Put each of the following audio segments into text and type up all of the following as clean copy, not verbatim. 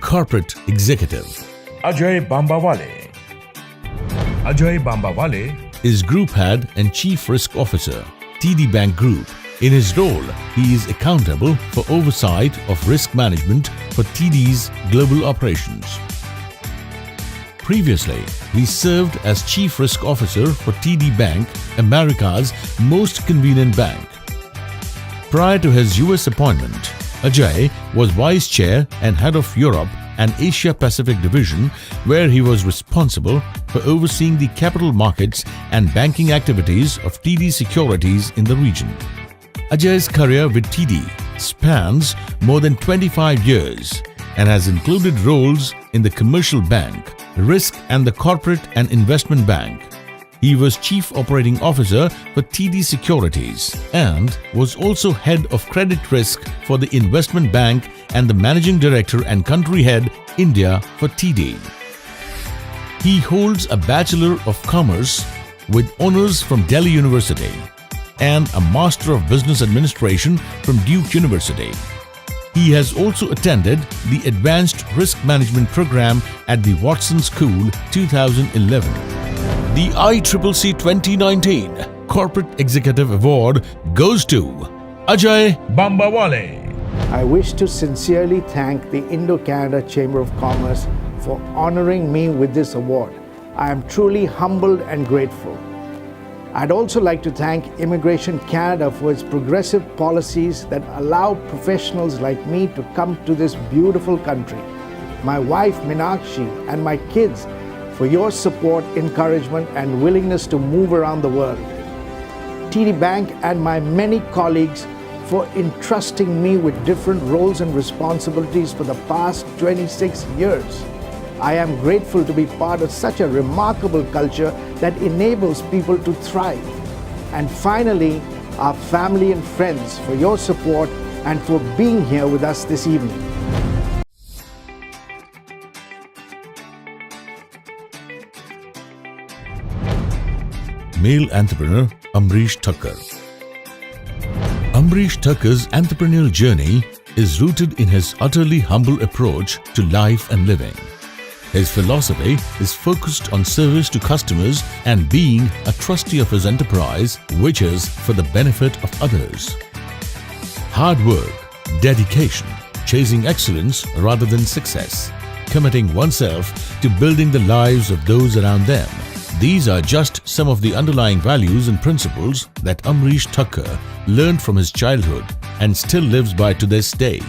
corporate executive. Ajay Bambawale. Ajay Bambawale Is Group Head and Chief Risk Officer, TD Bank Group. In his role, he is accountable for oversight of risk management for TD's global operations. Previously, he served as Chief Risk Officer for TD Bank, America's most convenient bank. Prior to his US appointment, Ajay was Vice Chair and Head of Europe and Asia Pacific Division, where he was responsible for overseeing the capital markets and banking activities of TD Securities in the region. Ajay's career with TD spans more than 25 years and has included roles in the commercial bank, risk and the corporate and investment bank. He was Chief Operating Officer for TD Securities and was also Head of Credit Risk for the Investment Bank and the Managing Director and Country Head, India for TD. He holds a Bachelor of Commerce with honors from Delhi University and a Master of Business Administration from Duke University. He has also attended the Advanced Risk Management Program at the Watson School 2011. The Iccc 2019 Corporate Executive Award goes to Ajay Bambawale. I wish to sincerely thank the Indo-Canada Chamber of Commerce for honoring me with this award. I am truly humbled and grateful. I'd also like to thank Immigration Canada for its progressive policies that allow professionals like me to come to this beautiful country. My wife Meenakshi and my kids for your support, encouragement and willingness to move around the world. TD Bank and my many colleagues for entrusting me with different roles and responsibilities for the past 26 years. I am grateful to be part of such a remarkable culture that enables people to thrive. And finally, our family and friends for your support and for being here with us this evening. Male entrepreneur Amrish Thakur. Amrish Thakkur's entrepreneurial journey is rooted in his utterly humble approach to life and living. His philosophy is focused on service to customers and being a trustee of his enterprise, which is for the benefit of others. Hard work, dedication, chasing excellence rather than success, committing oneself to building the lives of those around them. These are just some of the underlying values and principles that Amrish Thakur learned from his childhood and still lives by to this day.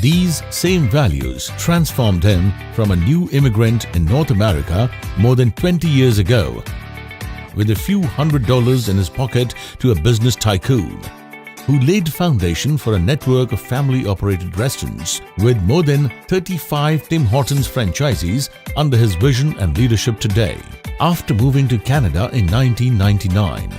These same values transformed him from a new immigrant in North America more than 20 years ago, with a few $100s in his pocket, to a business tycoon who laid foundation for a network of family-operated restaurants with more than 35 Tim Hortons franchisees under his vision and leadership today. After moving to Canada in 1999,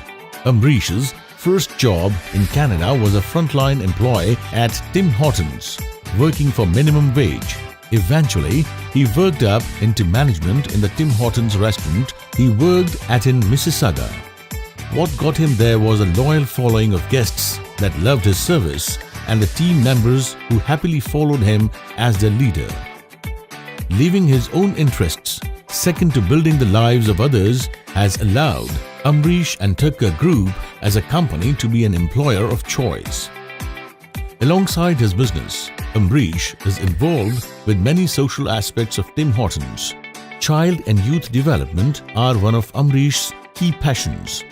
Amrish's first job in Canada was a frontline employee at Tim Hortons, working for minimum wage. Eventually, he worked up into management in the Tim Hortons restaurant he worked at in Mississauga. What got him there was a loyal following of guests that loved his service and the team members who happily followed him as their leader. Leaving his own interests second to building the lives of others has allowed Amrish and Thakur Group as a company to be an employer of choice. Alongside his business, Amrish is involved with many social aspects of Tim Hortons. Child and youth development are one of Amrish's key passions.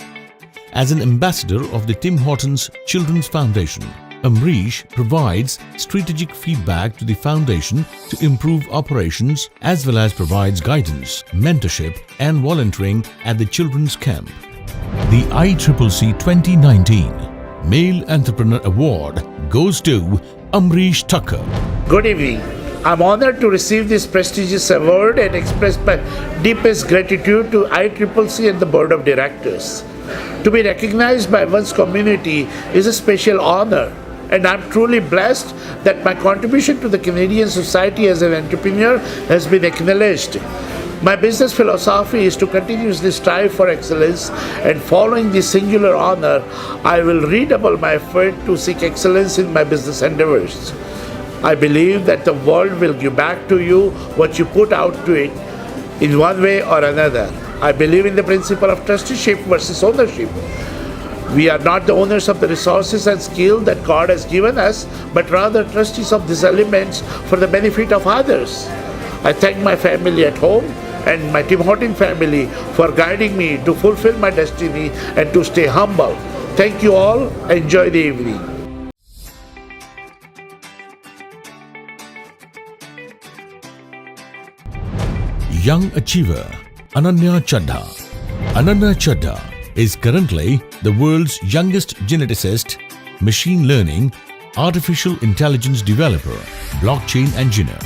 As an ambassador of the Tim Hortons Children's Foundation, Amrish provides strategic feedback to the foundation to improve operations as well as provides guidance, mentorship and volunteering at the children's camp. The Iccc 2019 Male Entrepreneur Award goes to Amrish Thakur. Good evening. I'm honored to receive this prestigious award and express my deepest gratitude to Iccc and the Board of Directors. To be recognized by one's community is a special honor, and I'm truly blessed that my contribution to the Canadian society as an entrepreneur has been acknowledged. My business philosophy is to continuously strive for excellence, and following this singular honor, I will redouble my effort to seek excellence in my business endeavors. I believe that the world will give back to you what you put out to it in one way or another. I believe in the principle of trusteeship versus ownership. We are not the owners of the resources and skill that God has given us, but rather trustees of these elements for the benefit of others. I thank my family at home and my Tim Horton family for guiding me to fulfill my destiny and to stay humble. Thank you all. Enjoy the evening. Young achiever Ananya Chadha. Ananya Chadha is currently the world's youngest geneticist, machine learning, artificial intelligence developer, blockchain engineer.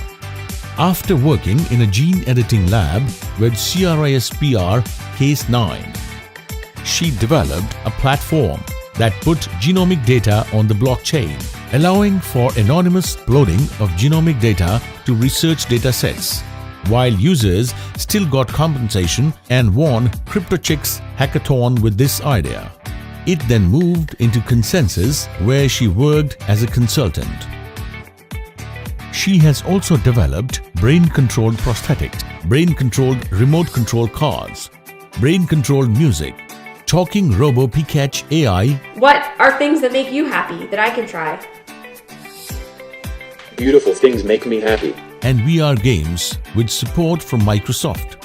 After working in a gene editing lab with CRISPR Case 9, she developed a platform that put genomic data on the blockchain, allowing for anonymous uploading of genomic data to research data sets, while users still got compensation and won CryptoChicks hackathon with this idea. It then moved into Consensus, where she worked as a consultant. She has also developed brain-controlled prosthetics, brain-controlled remote-controlled cars, brain-controlled music, talking robo Pikachu AI. What are things that make you happy that I can try? Beautiful things make me happy. And VR games with support from Microsoft.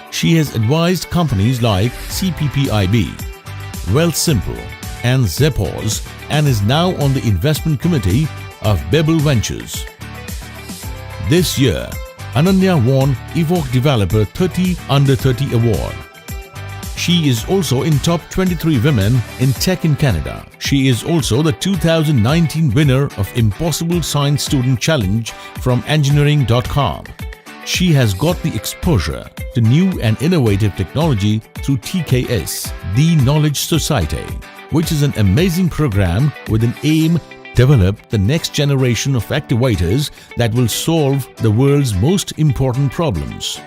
She has advised companies like CPPIB, Wealthsimple and Zappos, and is now on the investment committee of Bebel Ventures. This year, Ananya won Evoque Developer 30 Under 30 Award. She is also in top 23 women in tech in Canada. She is also the 2019 winner of Impossible Science Student Challenge from engineering.com. She has got the exposure to new and innovative technology through TKS, the Knowledge Society, which is an amazing program with an aim to develop the next generation of activators that will solve the world's most important problems.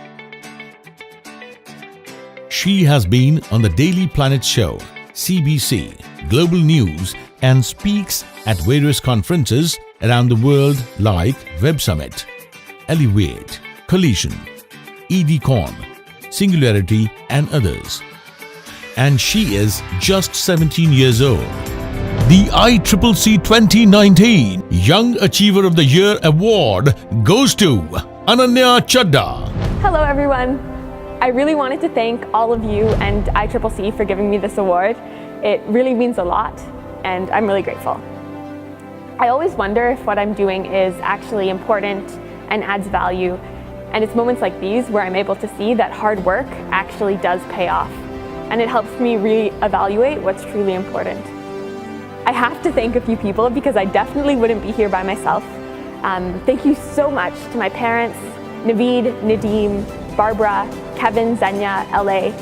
She has been on the Daily Planet Show, CBC, Global News, and speaks at various conferences around the world like Web Summit, Elevate, Collision, EDCon, Singularity, and others. And she is just 17 years old. The Iccc 2019 Young Achiever of the Year Award goes to Ananya Chadha. Hello everyone. I really wanted to thank all of you and Iccc for giving me this award. It really means a lot and I'm really grateful. I always wonder if what I'm doing is actually important and adds value, and it's moments like these where I'm able to see that hard work actually does pay off, and it helps me re-evaluate what's truly important. I have to thank a few people because I definitely wouldn't be here by myself. Thank you so much to my parents, Naveed, Nadeem, Barbara, Kevin, Zenya, LA.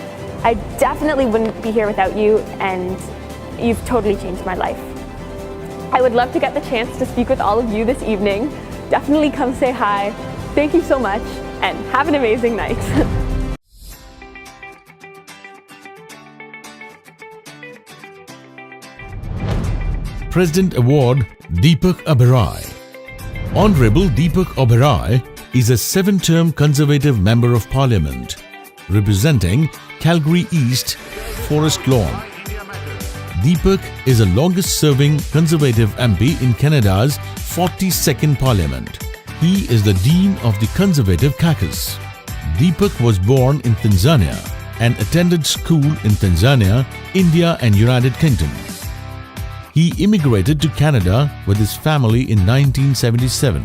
I definitely wouldn't be here without you, and you've totally changed my life. I would love to get the chance to speak with all of you this evening. Definitely come say hi. Thank you so much, and have an amazing night. President Award Deepak Oberoi. Honorable Deepak Oberoi is a 7-term Conservative Member of Parliament, representing Calgary East, Forest Lawn. Deepak is the longest-serving Conservative MP in Canada's 42nd Parliament. He is the Dean of the Conservative Caucus. Deepak was born in Tanzania and attended school in Tanzania, India and United Kingdom. He immigrated to Canada with his family in 1977.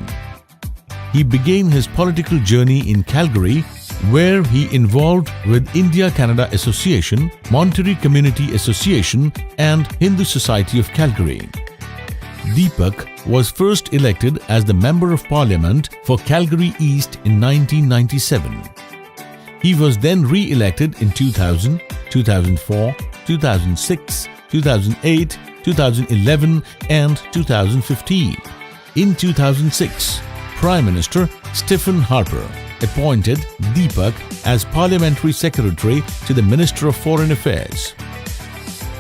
He began his political journey in Calgary, where he involved with India-Canada Association, Monterey Community Association and Hindu Society of Calgary. Deepak was first elected as the Member of Parliament for Calgary East in 1997. He was then re-elected in 2000, 2004, 2006, 2008, 2011 and 2015. In 2006, Prime Minister Stephen Harper appointed Deepak as Parliamentary Secretary to the Minister of Foreign Affairs.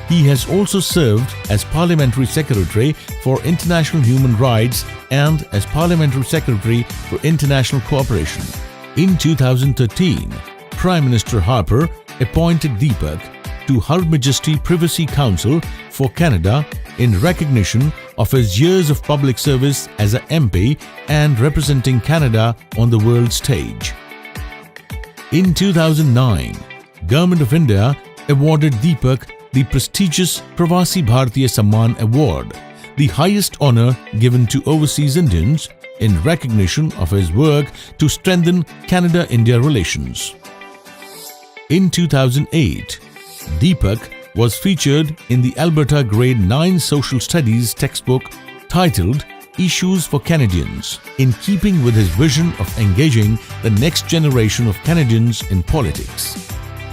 He has also served as Parliamentary Secretary for International Human Rights and as Parliamentary Secretary for International Cooperation. In 2013, Prime Minister Harper appointed Deepak to Her Majesty Privacy Council for Canada in recognition of his years of public service as an MP and representing Canada on the world stage. In 2009, Government of India awarded Deepak the prestigious Pravasi Bharatiya Samman Award, the highest honor given to overseas Indians in recognition of his work to strengthen Canada-India relations. In 2008, Deepak was featured in the Alberta Grade 9 Social Studies textbook titled Issues for Canadians, in keeping with his vision of engaging the next generation of Canadians in politics.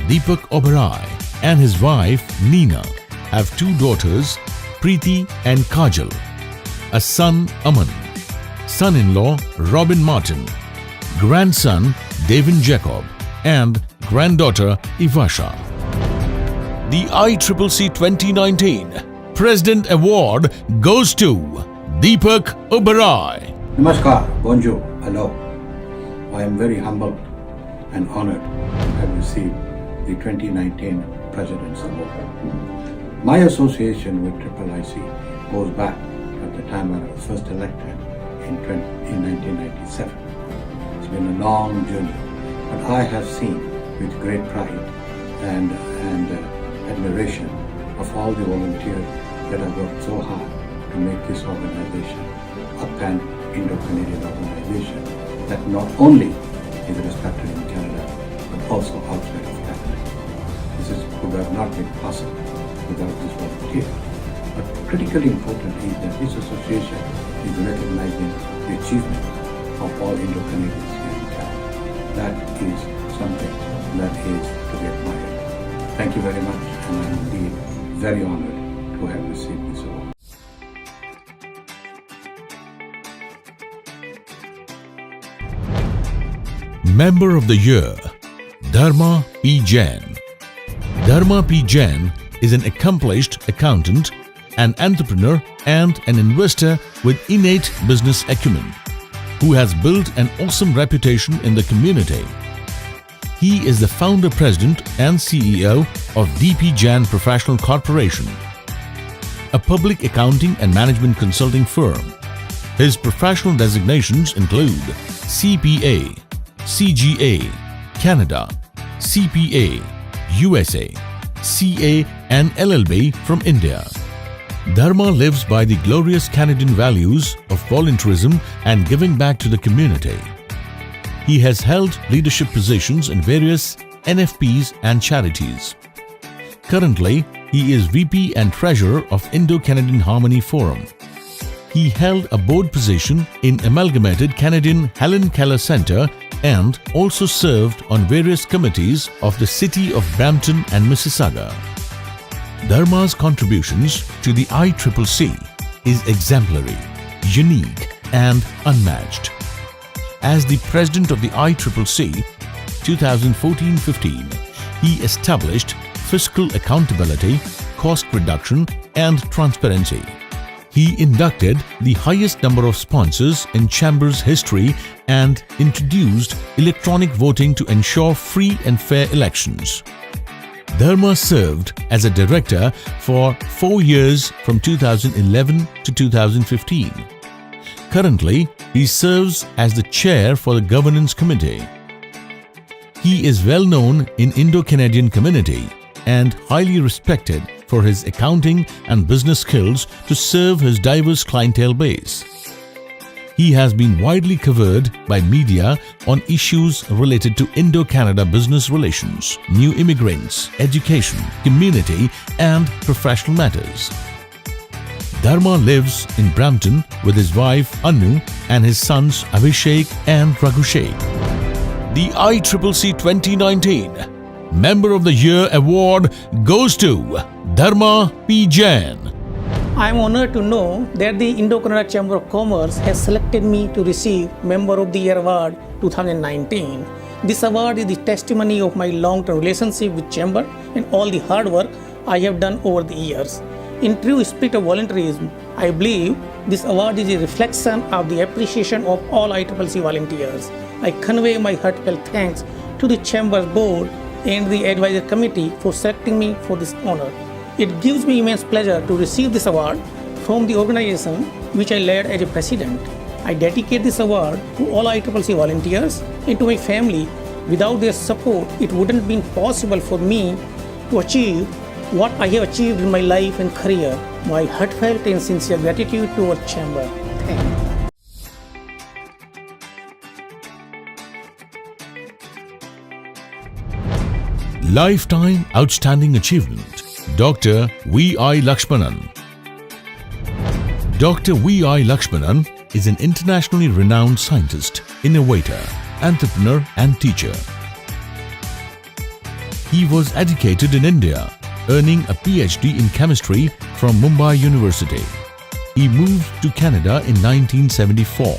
Deepak Oberoi and his wife Neena have two daughters, Preeti and Kajal, a son Aman, son-in-law Robin Martin, grandson Devin Jacob, and granddaughter Ivasha. The ICCC 2019 President Award goes to Deepak Oberoi. Namaskar, bonjour, hello. I am very humbled and honored to have received the 2019 President's Award. My association with ICCC goes back at the time when I was first elected in 1997. It's been a long journey, but I have seen with great pride and admiration of all the volunteers that have worked so hard to make this organization a pan-Indo-Canadian organization that not only is respected in Canada but also outside of Canada. This would have not been possible without this volunteer. But critically important is that this association is recognizing the achievement of all Indo-Canadians here in Canada. That is something that is to be admired. Thank you very much, and I am indeed very honored to have received this award. Member of the Year, Dharma P. Jain. Dharma P. Jain is an accomplished accountant, an entrepreneur, and an investor with innate business acumen, who has built an awesome reputation in the community. He is the founder, president, and CEO of DP Jain Professional Corporation, a public accounting and management consulting firm. His professional designations include CPA, CGA, Canada, CPA, USA, CA, and LLB from India. Dharma lives by the glorious Canadian values of volunteerism and giving back to the community. He has held leadership positions in various NFPs and charities. Currently, he is VP and Treasurer of Indo-Canadian Harmony Forum. He held a board position in Amalgamated Canadian Helen Keller Centre and also served on various committees of the City of Brampton and Mississauga. Dharma's contributions to the ICCC is exemplary, unique, and unmatched. As the President of the ICCC 2014-15, he established fiscal accountability, cost reduction, and transparency. He inducted the highest number of sponsors in Chamber's history and introduced electronic voting to ensure free and fair elections. Dharma served as a director for 4 years from 2011 to 2015. Currently, he serves as the chair for the Governance Committee. He is well known in Indo-Canadian community and highly respected for his accounting and business skills to serve his diverse clientele base. He has been widely covered by media on issues related to Indo-Canada business relations, new immigrants, education, community, and professional matters. Dharma lives in Brampton with his wife Anu and his sons Abhishek and Raghushek. The ICCC 2019 Member of the Year Award goes to Dharma P. Jain. I am honored to know that the Indo-Canada Chamber of Commerce has selected me to receive Member of the Year Award 2019. This award is the testimony of my long-term relationship with Chamber and all the hard work I have done over the years. In true spirit of volunteerism, I believe this award is a reflection of the appreciation of all ICCC volunteers. I convey my heartfelt thanks to the Chamber Board and the Advisory Committee for selecting me for this honor. It gives me immense pleasure to receive this award from the organization which I led as a president. I dedicate this award to all ICCC volunteers and to my family. Without their support, it wouldn't have been possible for me to achieve what I have achieved in my life and career. My heartfelt and sincere gratitude to our Chamber. Thank you. Lifetime Outstanding Achievement, Dr. V.I. Lakshmanan. Dr. V.I. Lakshmanan is an internationally renowned scientist, innovator, entrepreneur and teacher. He was educated in India, earning a PhD in chemistry from Mumbai University. He moved to Canada in 1974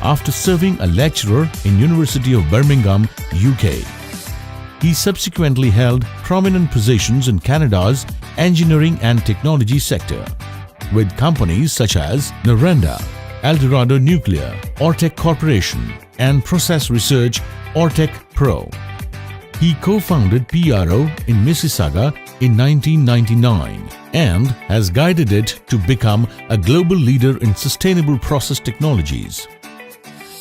after serving a lecturer in University of Birmingham, UK. He subsequently held prominent positions in Canada's engineering and technology sector, with companies such as Noranda, Eldorado Nuclear, Ortec Corporation, and Process Research Ortec Pro. He co-founded PRO in Mississauga in 1999 and has guided it to become a global leader in sustainable process technologies.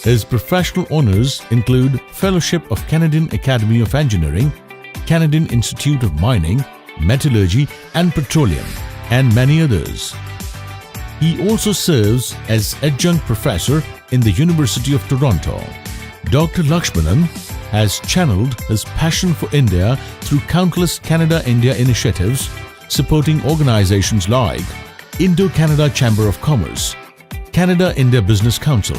His professional honors include Fellowship of Canadian Academy of Engineering, Canadian Institute of Mining, Metallurgy and Petroleum, and many others. He also serves as adjunct professor in the University of Toronto. Dr. Lakshmanan has channeled his passion for India through countless Canada-India initiatives, supporting organizations like Indo-Canada Chamber of Commerce, Canada-India Business Council,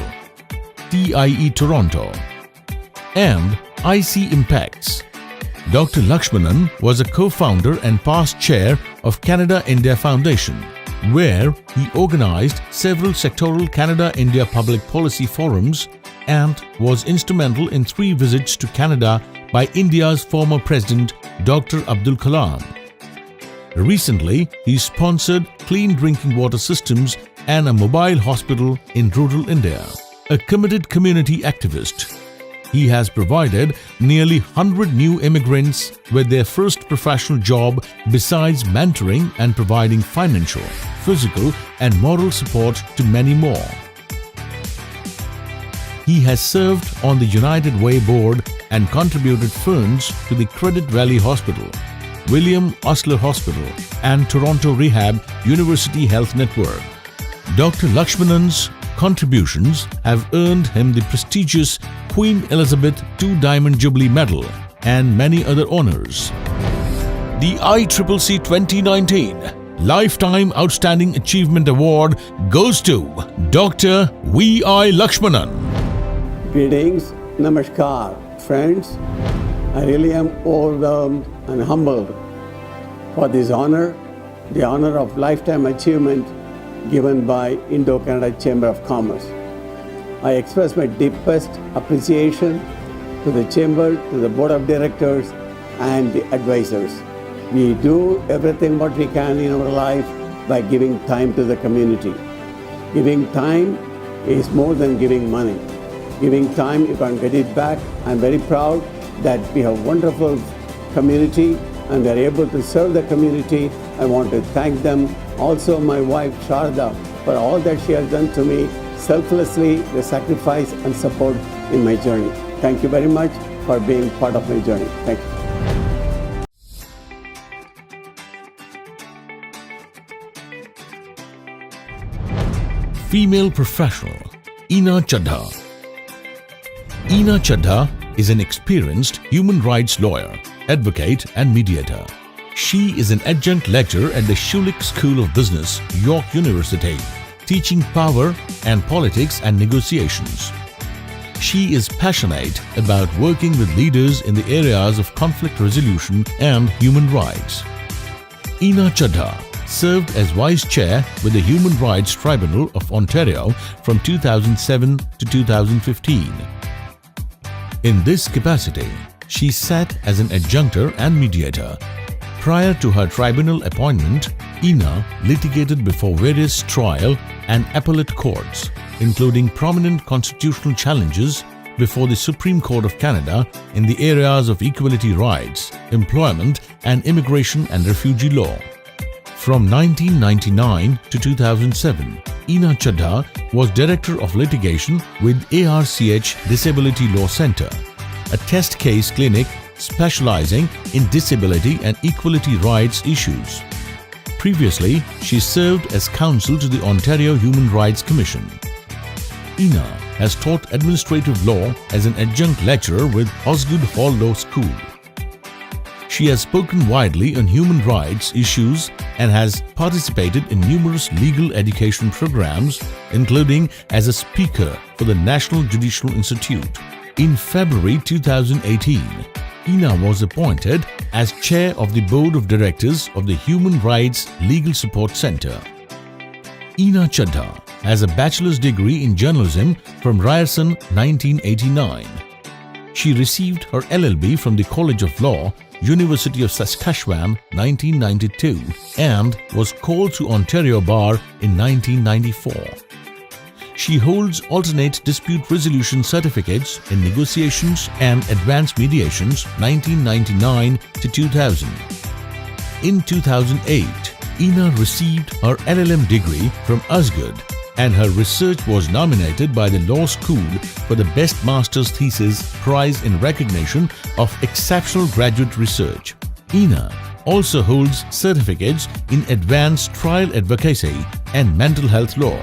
TIE Toronto, and IC Impacts. Dr. Lakshmanan was a co-founder and past chair of Canada-India Foundation, where he organized several sectoral Canada-India public policy forums and was instrumental in 3 visits to Canada by India's former President Dr. Abdul Kalam. Recently, he sponsored clean drinking water systems and a mobile hospital in rural India. A committed community activist, he has provided nearly 100 new immigrants with their first professional job, besides mentoring and providing financial, physical and moral support to many more. He has served on the United Way board and contributed funds to the Credit Valley Hospital, William Osler Hospital and Toronto Rehab University Health Network. Dr. Lakshmanan's contributions have earned him the prestigious Queen Elizabeth II Diamond Jubilee Medal and many other honors. The ICCC 2019 Lifetime Outstanding Achievement Award goes to Dr. V.I. Lakshmanan. Greetings, namaskar, friends. I really am overwhelmed and humbled for this honor, the honor of lifetime achievement given by Indo-Canada Chamber of Commerce. I express my deepest appreciation to the Chamber, to the Board of Directors and the advisors. We do everything what we can in our life by giving time to the community. Giving time is more than giving money. Giving time, you can get it back. I'm very proud that we have a wonderful community and we are able to serve the community. I want to thank them. Also my wife Sharda for all that she has done to me selflessly, the sacrifice and support in my journey. Thank you very much for being part of my journey. Thank you. Female professional, Ina Chadha. Ina Chadha is an experienced human rights lawyer, advocate and mediator. She is an adjunct lecturer at the Schulich School of Business, York University, teaching power and politics and negotiations. She is passionate about working with leaders in the areas of conflict resolution and human rights. Ina Chadha served as Vice Chair with the Human Rights Tribunal of Ontario from 2007 to 2015. In this capacity, she sat as an adjunctor and mediator, Prior to her tribunal appointment, Ina litigated before various trial and appellate courts, including prominent constitutional challenges before the Supreme Court of Canada in the areas of equality rights, employment, and immigration and refugee law. From 1999 to 2007, Ina Chadha was Director of Litigation with ARCH Disability Law Centre, a test case clinic specializing in disability and equality rights issues. Previously, she served as counsel to the Ontario Human Rights Commission. Ina has taught administrative law as an adjunct lecturer with Osgood Hall Law School. She has spoken widely on human rights issues and has participated in numerous legal education programs, including as a speaker for the National Judicial Institute. In February 2018, Ina was appointed as chair of the Board of Directors of the Human Rights Legal Support Centre. Ina Chadha has a bachelor's degree in journalism from Ryerson 1989. She received her LLB from the College of Law, University of Saskatchewan 1992 and was called to Ontario Bar in 1994. She holds alternate dispute resolution certificates in negotiations and advanced mediations 1999 to 2000. In 2008, Ina received her LLM degree from Osgood and her research was nominated by the Law School for the Best Master's Thesis Prize in recognition of exceptional graduate research. Ina also holds certificates in advanced trial advocacy and mental health law.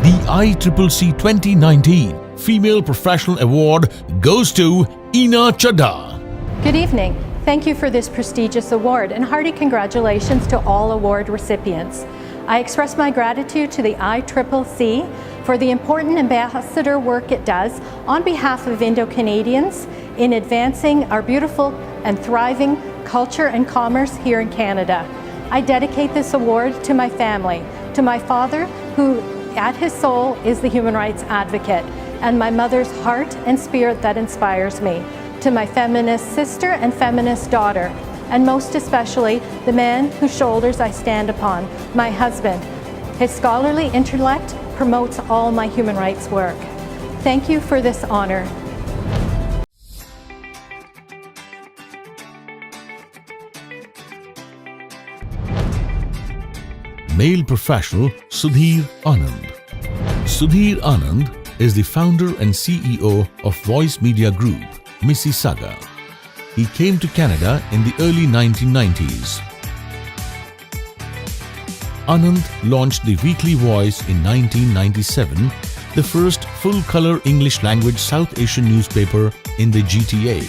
The Iccc 2019 Female Professional Award goes to Ina Chadha. Good evening. Thank you for this prestigious award and hearty congratulations to all award recipients. I express my gratitude to the Iccc for the important ambassador work it does on behalf of Indo-Canadians in advancing our beautiful and thriving culture and commerce here in Canada. I dedicate this award to my family, to my father, who at his soul is the human rights advocate, and my mother's heart and spirit that inspires me, to my feminist sister and feminist daughter, and most especially the man whose shoulders I stand upon, my husband. His scholarly intellect promotes all my human rights work. Thank you for this honor. Male professional Sudhir Anand. Sudhir Anand is the founder and CEO of Voice Media Group, Mississauga. He came to Canada in the early 1990s. Anand launched the Weekly Voice in 1997, the first full-color English-language South Asian newspaper in the GTA.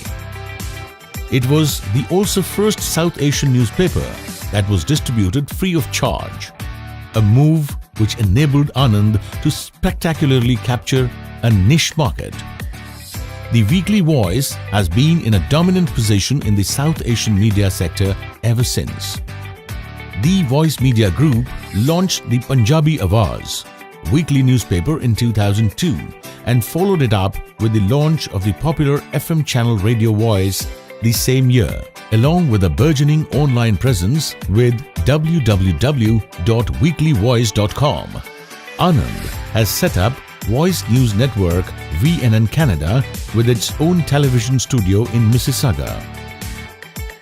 It was the also first South Asian newspaper that was distributed free of charge, a move which enabled Anand to spectacularly capture a niche market. The Weekly Voice has been in a dominant position in the South Asian media sector ever since. The Voice Media Group launched the Punjabi Awaz weekly newspaper in 2002 and followed it up with the launch of the popular FM channel Radio Voice the same year, along with a burgeoning online presence with www.weeklyvoice.com. Anand has set up Voice News Network VNN Canada with its own television studio in Mississauga.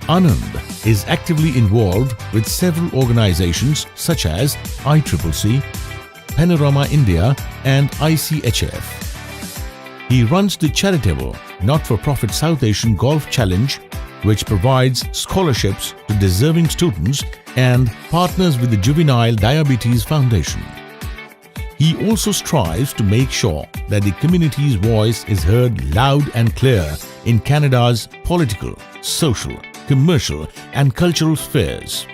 Anand is actively involved with several organizations such as ICCC, Panorama India and ICHF. He runs the charitable, not-for-profit South Asian Golf Challenge, which provides scholarships to deserving students and partners with the Juvenile Diabetes Foundation. He also strives to make sure that the community's voice is heard loud and clear in Canada's political, social, commercial and cultural spheres.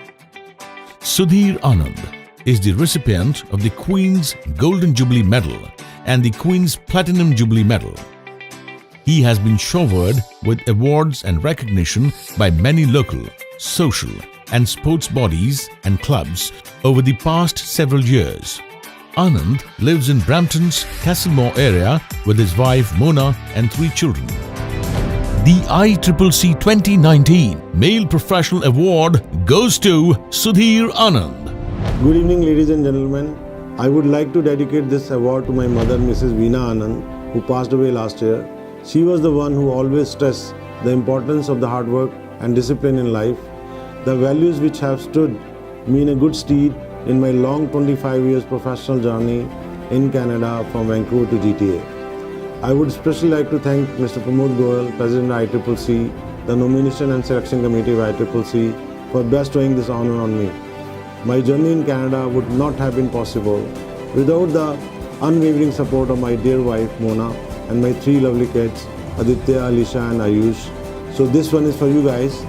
Sudhir Anand is the recipient of the Queen's Golden Jubilee Medal and the Queen's Platinum Jubilee Medal. He has been showered with awards and recognition by many local, social and sports bodies and clubs over the past several years. Anand lives in Brampton's Castlemore area with his wife Mona and 3 children. The Iccc 2019 Male Professional Award goes to Sudhir Anand. Good evening, ladies and gentlemen. I would like to dedicate this award to my mother, Mrs. Veena Anand, who passed away last year. She was the one who always stressed the importance of the hard work and discipline in life, the values which have stood me in a good stead in my long 25 years professional journey in Canada from Vancouver to GTA. I would especially like to thank Mr. Pramod Goyal, President of ICCC, the Nomination and Selection Committee of ICCC for bestowing this honor on me. My journey in Canada would not have been possible without the unwavering support of my dear wife Mona and my 3 lovely kids, Aditya, Alisha and Ayush. So this one is for you guys.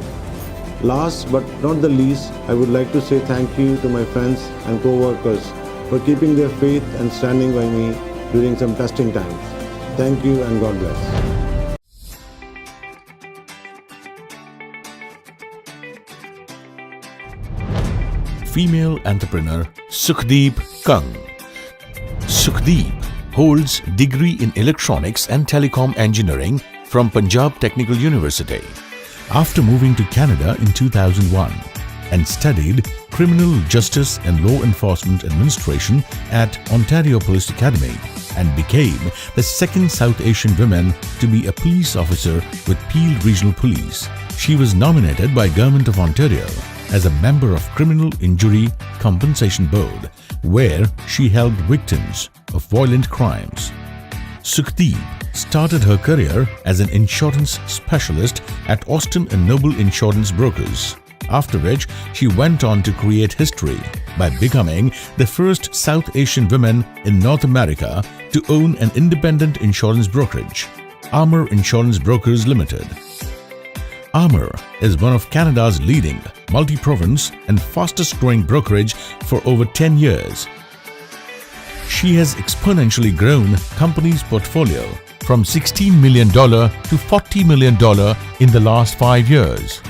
Last but not the least, I would like to say thank you to my friends and co-workers for keeping their faith and standing by me during some testing times. Thank you and God bless. Female entrepreneur Sukhdeep Kang. Sukhdeep holds degree in electronics and telecom engineering from Punjab Technical University. After moving to Canada in 2001 and studied Criminal Justice and Law Enforcement Administration at Ontario Police Academy and became the second South Asian woman to be a police officer with Peel Regional Police. She was nominated by Government of Ontario as a member of Criminal Injury Compensation Board, where she helped victims of violent crimes. Sukhdeep started her career as an insurance specialist at Austin & Noble Insurance Brokers, after which she went on to create history by becoming the first South Asian woman in North America to own an independent insurance brokerage, Armour Insurance Brokers Limited. Armour is one of Canada's leading multi-province and fastest-growing brokerage for over 10 years. She has exponentially grown company's portfolio from $16 million to $40 million in the last 5 years.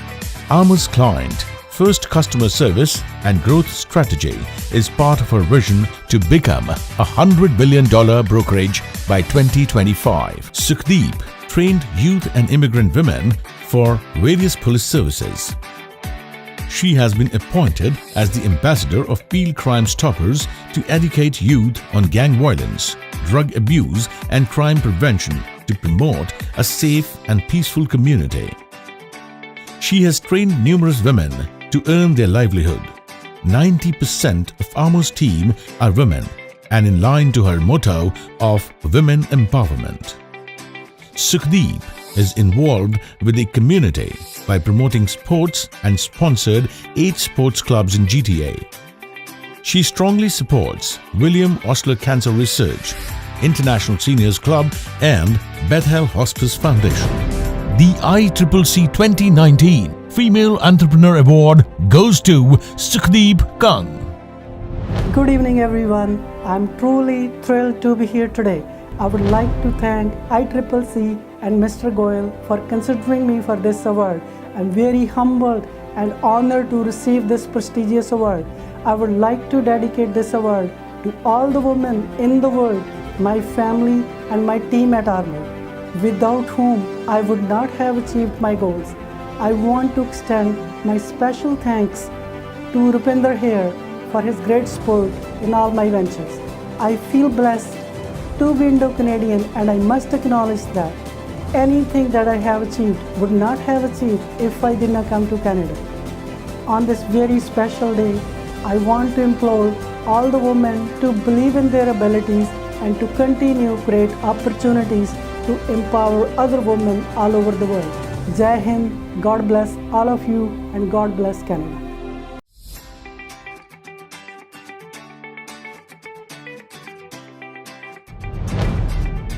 Armour's client first customer service and growth strategy is part of her vision to become a $100 billion brokerage by 2025. Sukhdeep trained youth and immigrant women for various police services. She has been appointed as the ambassador of Peel Crime Stoppers to educate youth on gang violence, drug abuse and crime prevention to promote a safe and peaceful community. She has trained numerous women to earn their livelihood. 90% of Armour's team are women, and in line to her motto of women empowerment. Sukhdeep is involved with the community by promoting sports and sponsored 8 sports clubs in GTA. She strongly supports William Osler Cancer Research, International Seniors Club and Bethel Hospice Foundation. The Iccc 2019 Female Entrepreneur Award goes to Sukhdeep Kang. Good evening everyone. I'm truly thrilled to be here today. I would like to thank Iccc and Mr. Goyal for considering me for this award. I'm very humbled and honored to receive this prestigious award. I would like to dedicate this award to all the women in the world, my family and my team at Armour, without whom I would not have achieved my goals. I want to extend my special thanks to Rupinder here for his great support in all my ventures. I feel blessed to be Indo-Canadian, and I must acknowledge that anything that I have achieved would not have achieved if I did not come to Canada. On this very special day, I want to implore all the women to believe in their abilities and to continue to create opportunities to empower other women all over the world. Jai Hind, God bless all of you, and God bless Canada.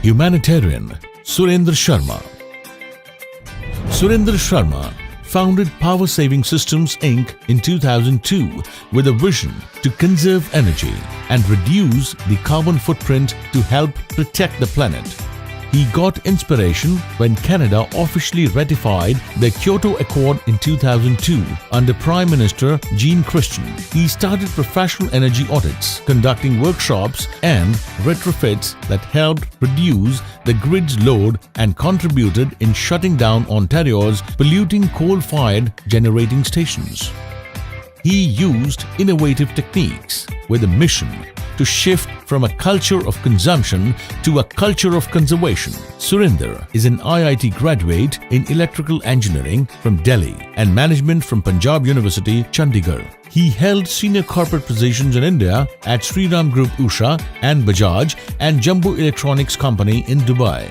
Humanitarian Surendra Sharma. Surendra Sharma founded Power Saving Systems Inc. in 2002 with a vision to conserve energy and reduce the carbon footprint to help protect the planet. He got inspiration when Canada officially ratified the Kyoto Accord in 2002 under Prime Minister Jean Christian. He started professional energy audits, conducting workshops and retrofits that helped reduce the grid's load and contributed in shutting down Ontario's polluting coal-fired generating stations. He used innovative techniques with a mission to shift from a culture of consumption to a culture of conservation. Surinder is an IIT graduate in electrical engineering from Delhi and management from Punjab University, Chandigarh. He held senior corporate positions in India at Sriram Group Usha and Bajaj and Jumbo Electronics Company in Dubai.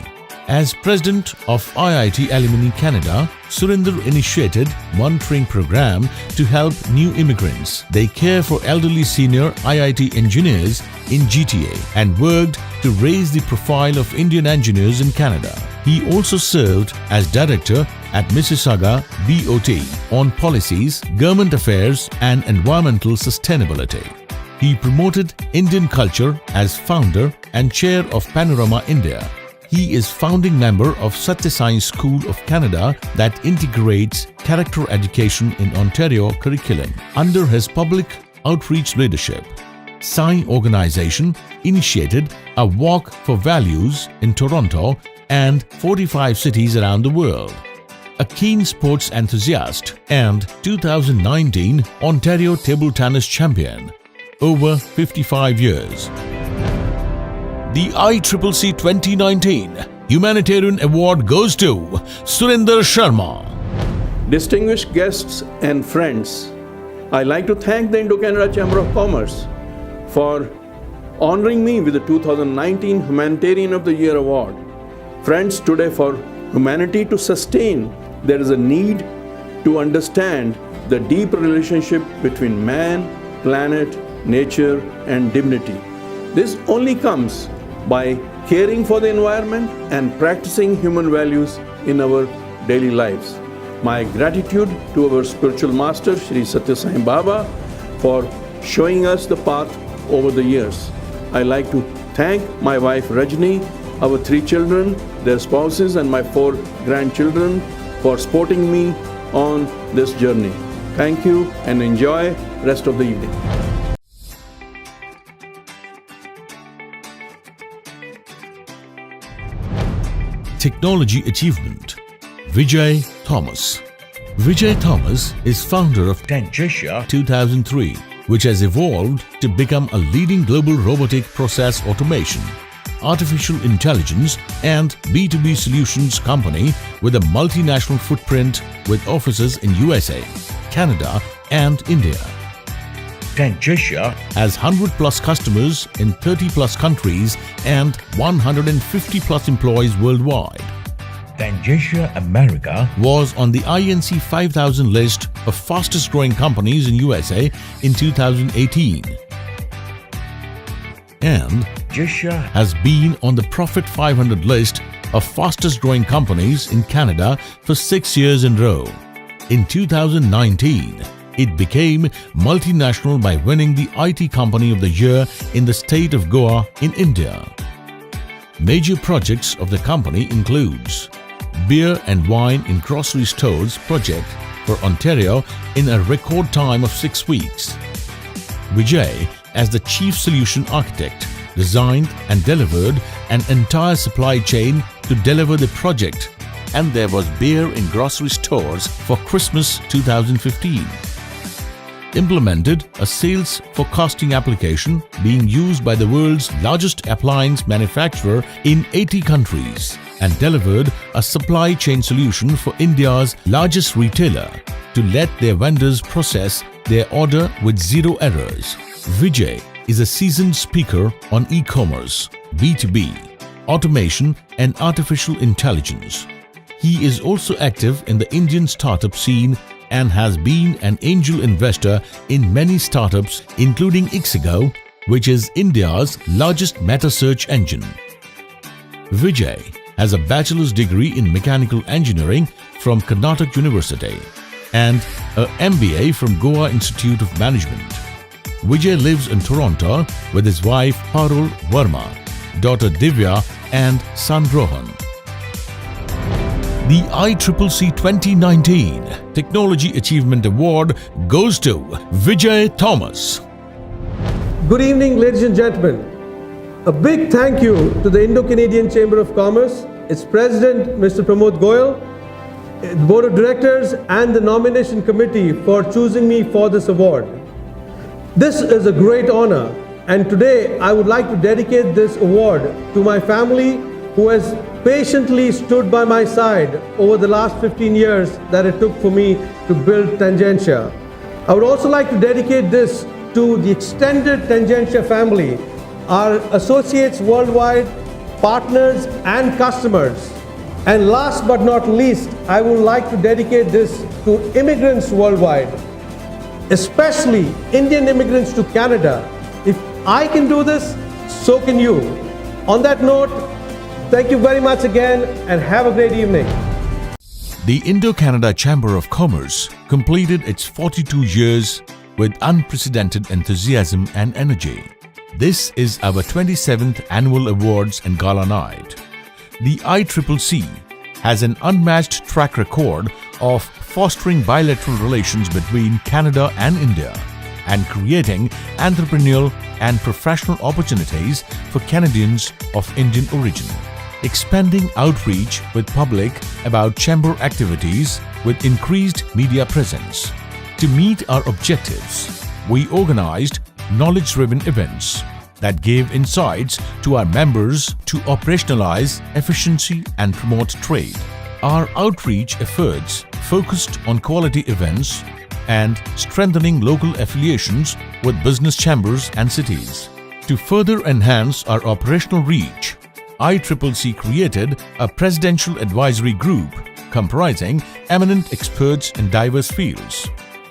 As president of IIT Alumni Canada, Surinder initiated monitoring program to help new immigrants. They care for elderly senior IIT engineers in GTA and worked to raise the profile of Indian engineers in Canada. He also served as director at Mississauga BOT on policies, government affairs and environmental sustainability. He promoted Indian culture as founder and chair of Panorama India. He is founding member of Satya Sai School of Canada that integrates character education in Ontario curriculum. Under his public outreach leadership, Sai organization initiated a Walk for Values in Toronto and 45 cities around the world. A keen sports enthusiast and 2019 Ontario Table Tennis Champion, over 55 years. The ICCC 2019 Humanitarian Award goes to Surinder Sharma. Distinguished guests and friends, I'd like to thank the Indo-Canada Chamber of Commerce for honoring me with the 2019 Humanitarian of the Year Award. Friends, today for humanity to sustain, there is a need to understand the deep relationship between man, planet, nature, and dignity. This only comes by caring for the environment and practicing human values in our daily lives. My gratitude to our spiritual master, Sri Satya Sai Baba, for showing us the path over the years. I'd like to thank my wife Rajni, our 3 children, their spouses, and my 4 grandchildren for supporting me on this journey. Thank you and enjoy rest of the evening. Technology achievement. Vijay Thomas. Vijay Thomas is founder of Tangential 2003, which has evolved to become a leading global robotic process automation, artificial intelligence and B2B solutions company with a multinational footprint with offices in USA, Canada and India. Tangential has 100+ customers in 30+ countries and 150+ employees worldwide. Tangential America was on the INC 5000 list of fastest growing companies in USA in 2018 and Tangential has been on the Profit 500 list of fastest growing companies in Canada for 6 years in a row. In 2019, it became multinational by winning the IT Company of the Year in the state of Goa in India. Major projects of the company includes Beer and Wine in Grocery Stores project for Ontario in a record time of 6 weeks. Vijay, as the Chief Solution Architect, designed and delivered an entire supply chain to deliver the project, and there was beer in grocery stores for Christmas 2015. Implemented a sales forecasting application being used by the world's largest appliance manufacturer in 80 countries and delivered a supply chain solution for India's largest retailer to let their vendors process their order with 0 errors. Vijay is a seasoned speaker on e-commerce, B2B, automation and artificial intelligence. He is also active in the Indian startup scene and has been an angel investor in many startups including Iccc, which is India's largest meta search engine. Vijay has a bachelor's degree in mechanical engineering from Karnataka University and a MBA from Goa Institute of Management. Vijay lives in Toronto with his wife Parul Verma, daughter Divya and Sandrohan. The ICCC 2019 Technology Achievement Award goes to Vijay Thomas. Good evening, ladies and gentlemen. A big thank you to the Indo-Canadian Chamber of Commerce, its President, Mr. Pramod Goyal, the Board of Directors and the Nomination Committee for choosing me for this award. This is a great honor, and today I would like to dedicate this award to my family who has patiently stood by my side over the last 15 years that it took for me to build Tangentia. I would also like to dedicate this to the extended Tangentia family, our associates worldwide, partners and customers. And last but not least, I would like to dedicate this to immigrants worldwide, especially Indian immigrants to Canada. If I can do this, so can you. On that note, thank you very much again and have a great evening. The Indo-Canada Chamber of Commerce completed its 42 years with unprecedented enthusiasm and energy. This is our 27th annual awards and gala night. The ICCC has an unmatched track record of fostering bilateral relations between Canada and India and creating entrepreneurial and professional opportunities for Canadians of Indian origin. Expanding outreach with public about chamber activities with increased media presence. To meet our objectives, we organized knowledge-driven events that gave insights to our members to operationalize efficiency and promote trade. Our outreach efforts focused on quality events and strengthening local affiliations with business chambers and cities. To further enhance our operational reach, ICCC created a presidential advisory group comprising eminent experts in diverse fields.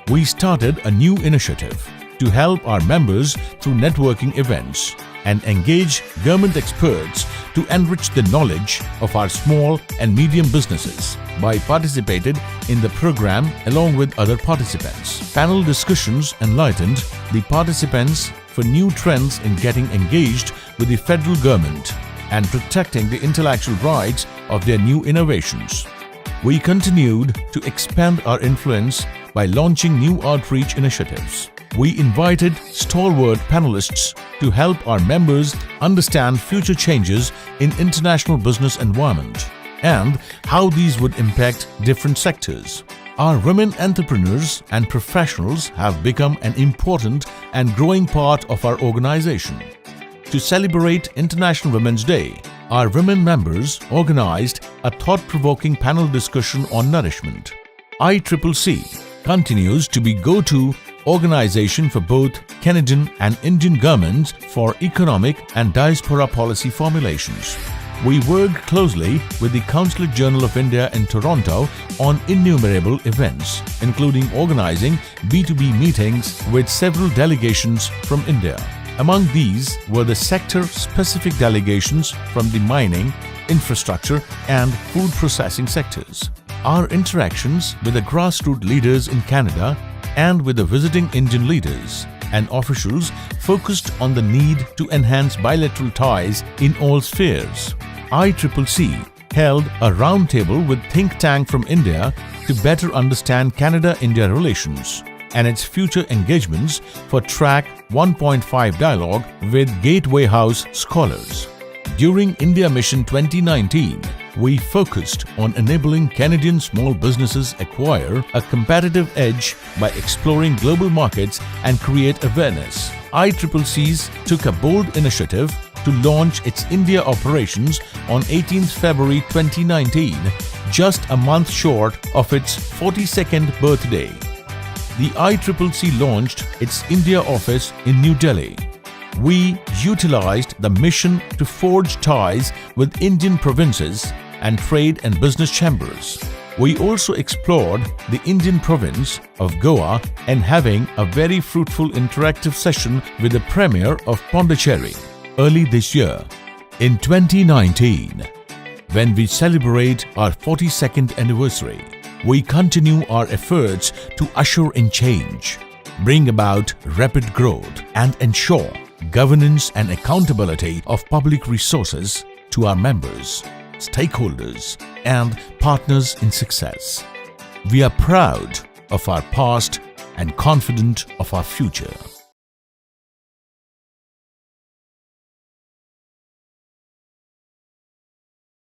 We started a new initiative to help our members through networking events and engage government experts to enrich the knowledge of our small and medium businesses by participating in the program along with other participants. Panel discussions enlightened the participants for new trends in getting engaged with the federal government and protecting the intellectual rights of their new innovations. We continued to expand our influence by launching new outreach initiatives. We invited stalwart panelists to help our members understand future changes in international business environment and how these would impact different sectors. Our women entrepreneurs and professionals have become an important and growing part of our organization. To celebrate International Women's Day, our women members organized a thought-provoking panel discussion on nourishment. ICCC continues to be go-to organization for both Canadian and Indian governments for economic and diaspora policy formulations. We work closely with the Consulate Journal of India in Toronto on innumerable events, including organizing B2B meetings with several delegations from India. Among these were the sector-specific delegations from the mining, infrastructure and food processing sectors. Our interactions with the grassroots leaders in Canada and with the visiting Indian leaders and officials focused on the need to enhance bilateral ties in all spheres. ICCC held a roundtable with think tank from India to better understand Canada-India relations and its future engagements for Track 1.5 dialogue with Gateway House scholars. During India Mission 2019, we focused on enabling Canadian small businesses acquire a competitive edge by exploring global markets and create awareness. ICCC took a bold initiative to launch its India operations on 18th February 2019, just a month short of its 42nd birthday. The ICCC launched its India office in New Delhi. We utilized the mission to forge ties with Indian provinces and trade and business chambers. We also explored the Indian province of Goa and having a very fruitful interactive session with the Premier of Pondicherry early this year. In 2019, when we celebrate our 42nd anniversary, we continue our efforts to usher in change, bring about rapid growth and ensure governance and accountability of public resources to our members, stakeholders, and partners in success. We are proud of our past and confident of our future.